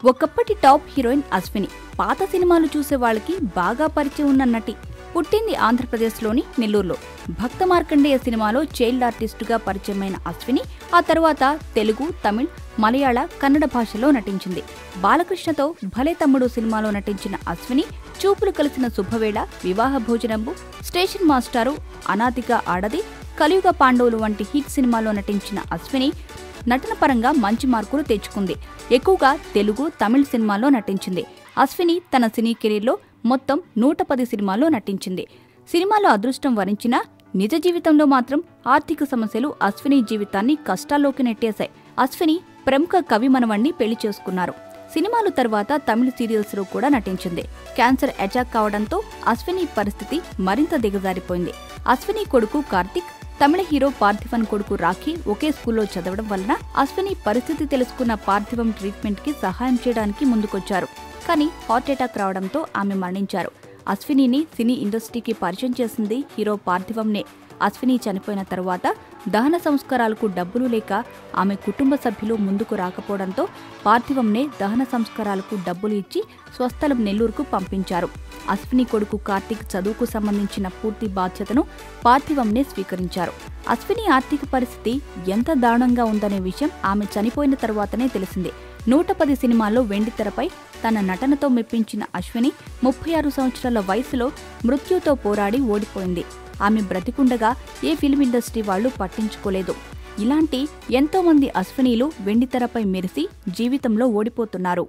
ఒకప్పటి top heroine Ashwini. పాత సినిమాలు చూసే వాళ్ళకి బాగా పరిచయం ఉన్న నటి. పుట్టింది ఆంధ్రప్రదేశ్లోని నెల్లూరులో. భక్త మార్కండేయ సినిమాలో చైల్డ్ ఆర్టిస్టుగా పరిచయమైన అశ్విని ఆ తర్వాత తెలుగు, తమిళ్, మలయాళ, కన్నడ భాషలో నటించింది. బాలకృష్ణతో భలే తమ్ముడు సినిమాలో నటించిన అశ్విని చూపులు కలిసిన శుభవేళ, వివాహ భోజనంబు, స్టేషన్ మాస్టారు, అనాదిగా ఆడది, కలియుగ పాండవులు వంటి హిట్ సినిమాలో నటించిన అశ్విని నటన పరంగా మంచి మార్కులు తెచ్చుకుంది. ఎక్కువగా తెలుగు, తమిళ్ సినిమాల్లో నటించింది. అశ్విని తన సినీ కెరీర్లో మొత్తం 110 సినిమాల్లో నటించింది. సినిమాలో అదృష్టం వరించినా నిజ జీవితంలో మాత్రం ఆర్థిక సమస్యలు అశ్విని జీవితాన్ని కష్టాల్లోకి నెట్టేశాయి. అశ్విని ప్రముఖ కవి మనవణ్ణి పెళ్లి చేసుకున్నారు. సినిమాలు తర్వాత తమిళ సీరియల్స్ లో కూడా నటించింది. క్యాన్సర్ అటాక్ కావడంతో అశ్విని పరిస్థితి మరింత దిగజారిపోయింది. అశ్విని కొడుకు కార్తిక్, తమిళ హీరో పార్థివన్ కొడుకు రాఖీ ఒకే స్కూల్లో చదవడం వలన అశ్విని పరిస్థితి తెలుసుకున్న పార్థివం ట్రీట్మెంట్ కి సహాయం చేయడానికి ముందుకొచ్చారు. కానీ హార్ట్ అటాక్ రావడంతో ఆమె మరణించారు. అశ్వినిని సినీ ఇండస్ట్రీకి పరిచయం చేసింది హీరో పార్థివంనే. అశ్విని చనిపోయిన తరువాత దహన సంస్కారాలకు డబ్బులు లేక ఆమె కుటుంబ సభ్యులు ముందుకు రాకపోవడంతో పార్థివంనే దహన సంస్కారాలకు డబ్బులు ఇచ్చి స్వస్థలం నెల్లూరుకు పంపించారు. అశ్విని కొడుకు కార్తిక్ చదువుకు సంబంధించిన పూర్తి బాధ్యతను పార్థివంనే స్వీకరించారు. అశ్విని ఆర్థిక పరిస్థితి ఎంత దారుణంగా ఉందనే విషయం ఆమె చనిపోయిన తరువాతనే తెలిసింది. 110 సినిమాల్లో వెండితెరపై తన నటనతో మెప్పించిన అశ్విని 36 సంవత్సరాల వయసులో మృత్యుతో పోరాడి ఓడిపోయింది. ఆమె బ్రతికుండగా ఏ ఫిల్మ్ ఇండస్ట్రీ వాళ్లు పట్టించుకోలేదు. ఇలాంటి ఎంతో మంది అశ్వినీలు వెండితెరపై మెరిసి జీవితంలో ఓడిపోతున్నారు.